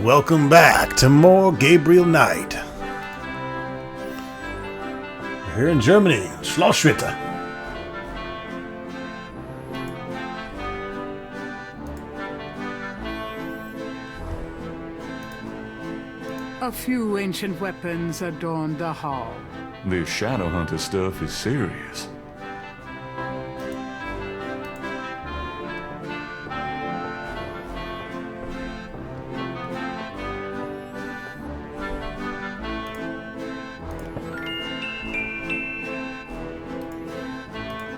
Welcome back to more Gabriel Night. We're here in Germany, Schlosshütte. A few ancient weapons adorn the hall. This shadow hunter stuff is serious.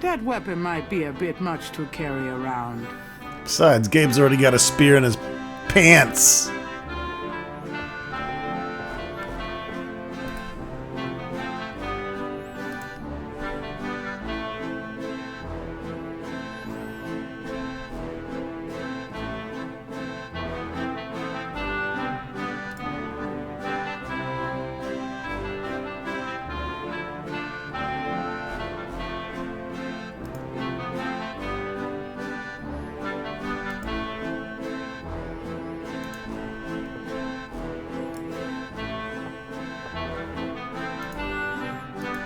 That weapon might be a bit much to carry around. Besides, Gabe's already got a spear in his pants.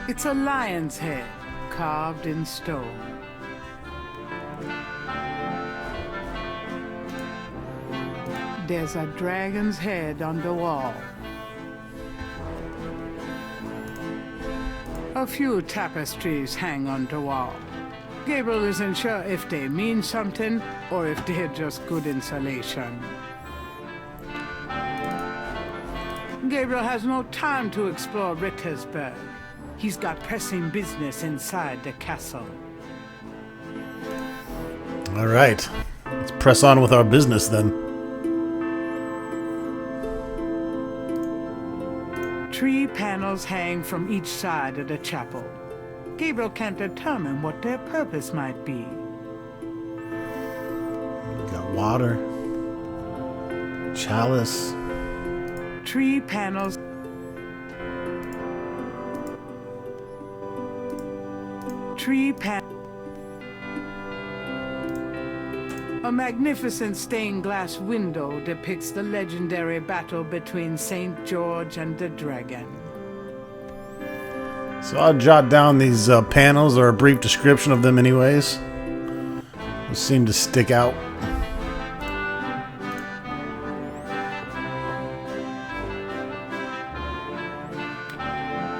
It's a lion's head, carved in stone. There's a dragon's head on the wall. A few tapestries hang on the wall. Gabriel isn't sure if they mean something or if they're just good insulation. Gabriel has no time to explore Rittersberg. He's got pressing business inside the castle. All right, let's press on with our business then. Three panels hang from each side of the chapel. Gabriel can't determine what their purpose might be. We got water, chalice. Three panels. A magnificent stained glass window depicts the legendary battle between St. George and the dragon. So I'll jot down these panels or a brief description of them anyways. They seem to stick out.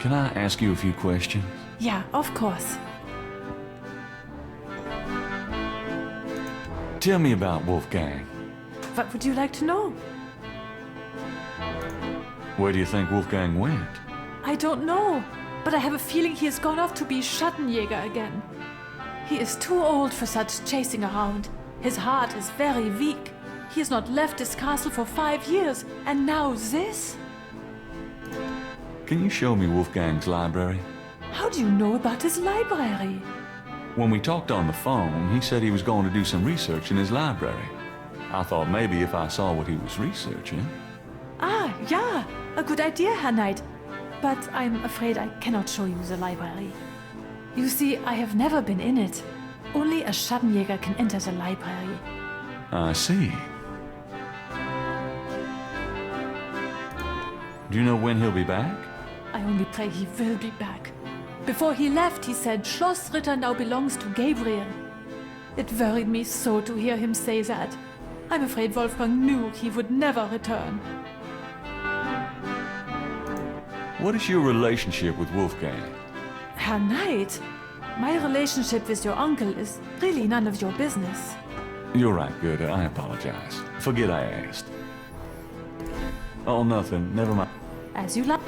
Can I ask you a few questions? Yeah, of course. Tell me about Wolfgang. What would you like to know? Where do you think Wolfgang went? I don't know, but I have a feeling he has gone off to be Schattenjäger again. He is too old for such chasing around. His heart is very weak. He has not left his castle for 5 years, and now this? Can you show me Wolfgang's library? How do you know about his library? When we talked on the phone, he said he was going to do some research in his library. I thought maybe if I saw what he was researching. Ah, yeah, a good idea, Herr Knight. But I'm afraid I cannot show you the library. You see, I have never been in it. Only a Schattenjäger can enter the library. I see. Do you know when he'll be back? I only pray he will be back. Before he left, he said Schloss Ritter now belongs to Gabriel. It worried me so to hear him say that. I'm afraid Wolfgang knew he would never return. What is your relationship with Wolfgang? Herr Knight, my relationship with your uncle is really none of your business. You're right, Goethe. I apologize. Forget I asked. Oh, nothing. Never mind. As you like.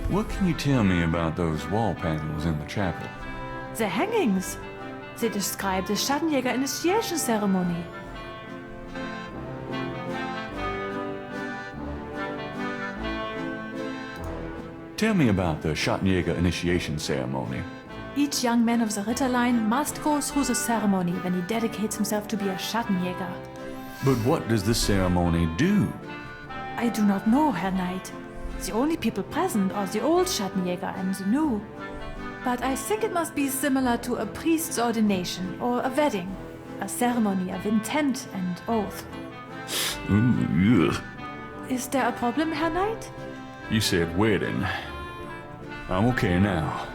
What can you tell me about those wall panels in the chapel? The hangings. They describe the Schattenjäger initiation ceremony. Tell me about the Schattenjäger initiation ceremony. Each young man of the Ritter line must go through the ceremony when he dedicates himself to be a Schattenjäger. But what does this ceremony do? I do not know, Herr Knight. The only people present are the old Schattenjäger and the new. But I think it must be similar to a priest's ordination or a wedding. A ceremony of intent and oath. Ooh, ugh. Is there a problem, Herr Knight? You said wedding. I'm okay now.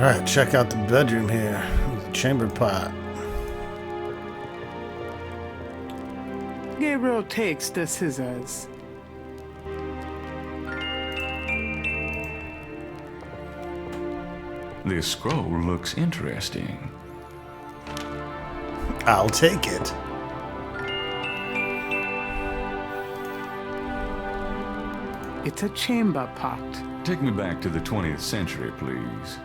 Alright, check out the bedroom here. The chamber pot. Gabriel takes the scissors. This scroll looks interesting. I'll take it. It's a chamber pot. Take me back to the 20th century, please.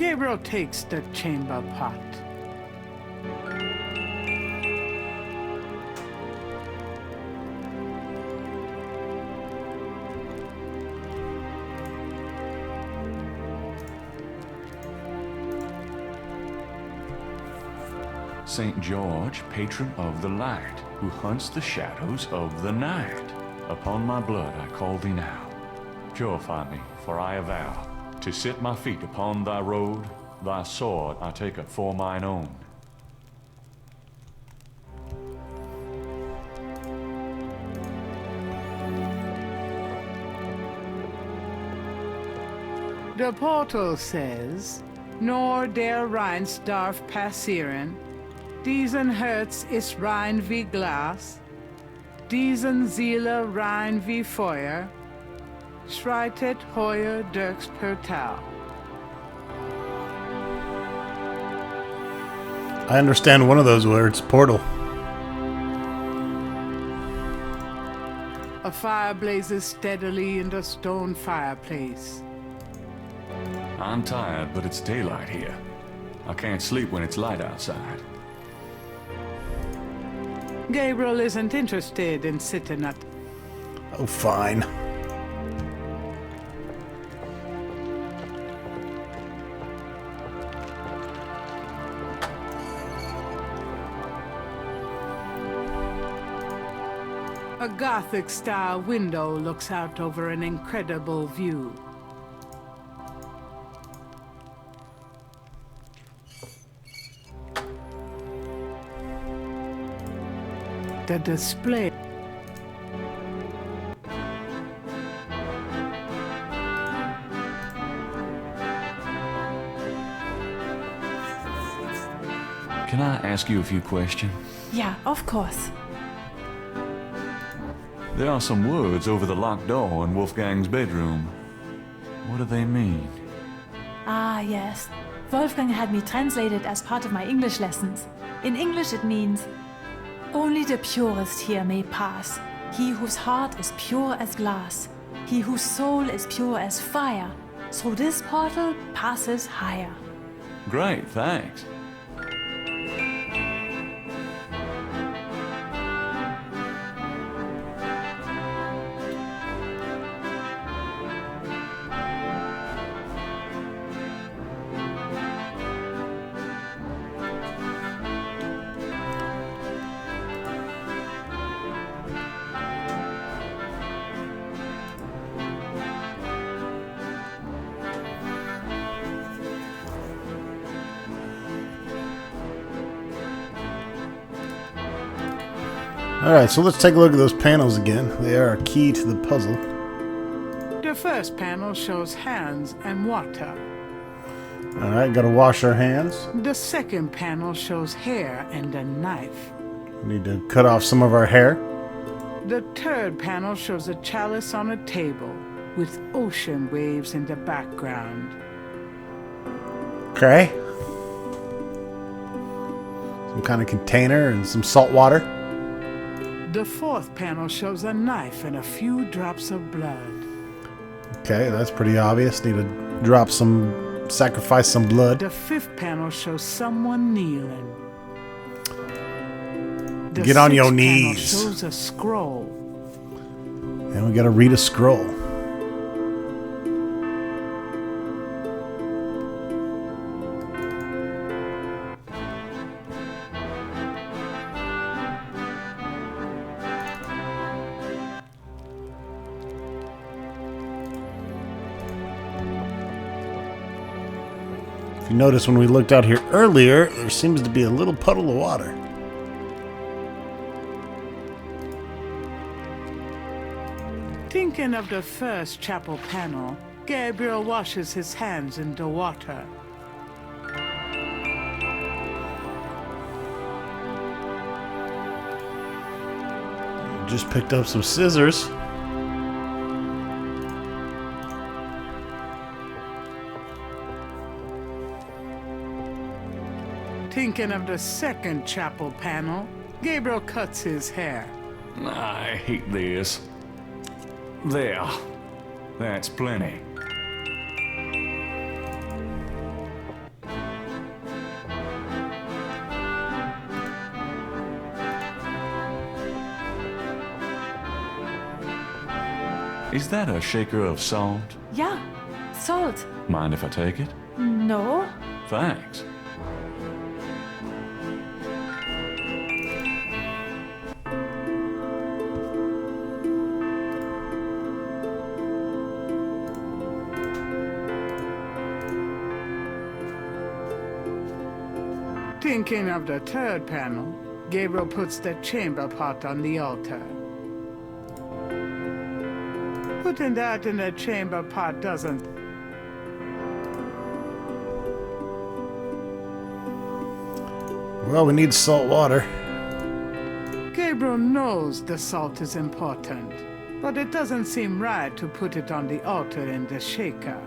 Gabriel takes the chamber pot. St. George, patron of the light, who hunts the shadows of the night. Upon my blood I call thee now. Purify me, for I avow to set my feet upon thy road. Thy sword I take up for mine own. The portal says, Nor der Rheins darf passieren. Diesen Herz ist rein wie Glas. Diesen Seele rein wie Feuer. Schreitet heuer durchs Portal. I understand one of those words, portal. A fire blazes steadily in the stone fireplace. I'm tired, but it's daylight here. I can't sleep when it's light outside. Gabriel isn't interested in sitting at... Oh, fine. A Gothic-style window looks out over an incredible view. The display. Can I ask you a few questions? Yeah, of course. There are some words over the locked door in Wolfgang's bedroom. What do they mean? Ah, yes. Wolfgang had me translated as part of my English lessons. In English it means, only the purest here may pass. He whose heart is pure as glass. He whose soul is pure as fire. Through this portal passes higher. Great, thanks. Alright, so let's take a look at those panels again. They are a key to the puzzle. The first panel shows hands and water. Alright, gotta wash our hands. The second panel shows hair and a knife. We need to cut off some of our hair. The third panel shows a chalice on a table with ocean waves in the background. Okay. Some kind of container and some salt water. The fourth panel shows a knife and a few drops of blood. Okay, that's pretty obvious. Need to sacrifice some blood. The fifth panel shows someone kneeling. The Get on your sixth panel knees. shows a scroll. And we gotta read a scroll. you notice when we looked out here earlier, there seems to be a little puddle of water. Thinking of the first chapel panel, Gabriel washes his hands in the water. Just picked up some scissors. Thinking of the second chapel panel, Gabriel cuts his hair. I hate this. There. That's plenty. Is that a shaker of salt? Yeah, salt. Mind if I take it? No. Thanks. Thinking of the third panel, Gabriel puts the chamber pot on the altar. Putting that in the chamber pot doesn't. Well, we need salt water. Gabriel knows the salt is important, but it doesn't seem right to put it on the altar in the shaker.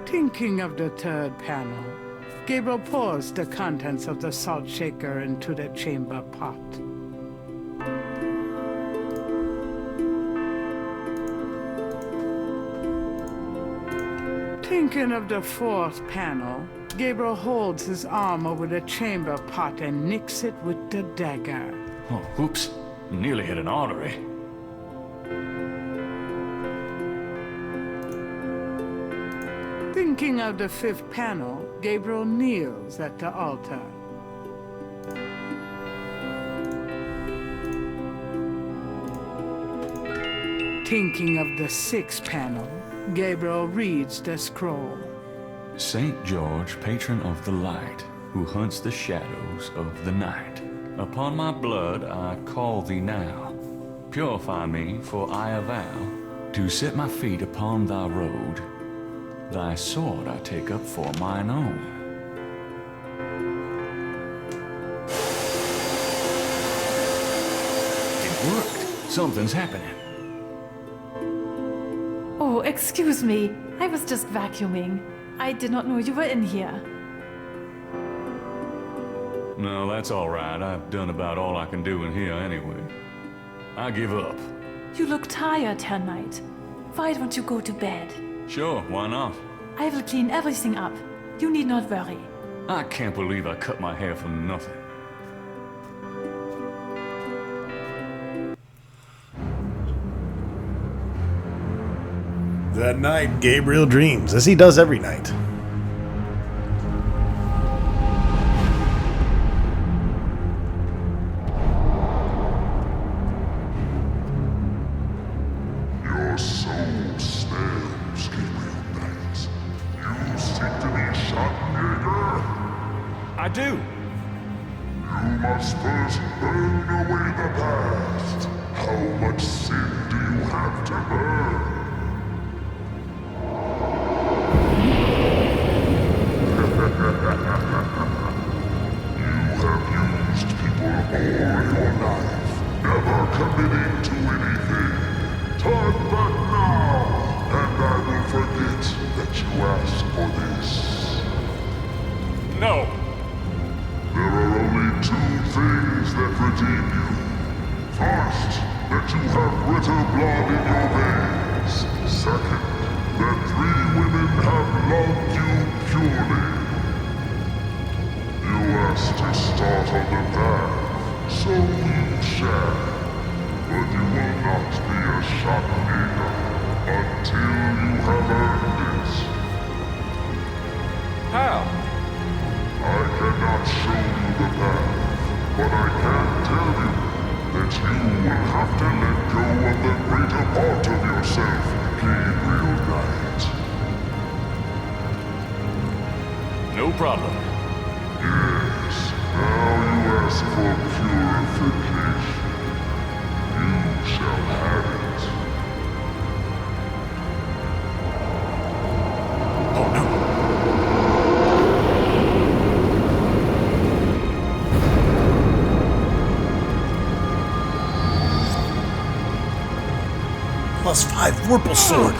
Thinking of the third panel, Gabriel pours the contents of the salt shaker into the chamber pot. Thinking of the fourth panel, Gabriel holds his arm over the chamber pot and nicks it with the dagger. Oh, oops. Nearly hit an artery. Thinking of the fifth panel, Gabriel kneels at the altar. Thinking of the sixth panel, Gabriel reads the scroll. Saint George, patron of the light, who hunts the shadows of the night. Upon my blood I call thee now. Purify me, for I avow to set my feet upon thy road. Thy sword I take up for mine own. It worked. Something's happening. Oh, excuse me. I was just vacuuming. I did not know you were in here. No, that's all right. I've done about all I can do in here anyway. I give up. You look tired, Herr Knight. Why don't you go to bed? Sure, why not? I will clean everything up. You need not worry. I can't believe I cut my hair for nothing. That night, Gabriel dreams, as he does every night. Your soul snares, Gabriel Knight. You seek to be Schattenjäger? I do! You must first burn away the past. How much sin do you have to burn? You have used people all your life, never committing to anything. Turn back now, and I will forget that you asked for this. No! There are only two things that redeem you. First, that you have ritter blood in your veins. Second, that 3 women have loved you purely. You asked to start on the path, so you shall. But you will not be a Schattenjäger until you have earned it. How? I cannot show you the path, but I can tell you that you will have to let go of the greater part of yourself, Gabriel Knight. No problem. Yes, now you ask for purification. You shall have it. Oh no! +5 Vorpal Sword.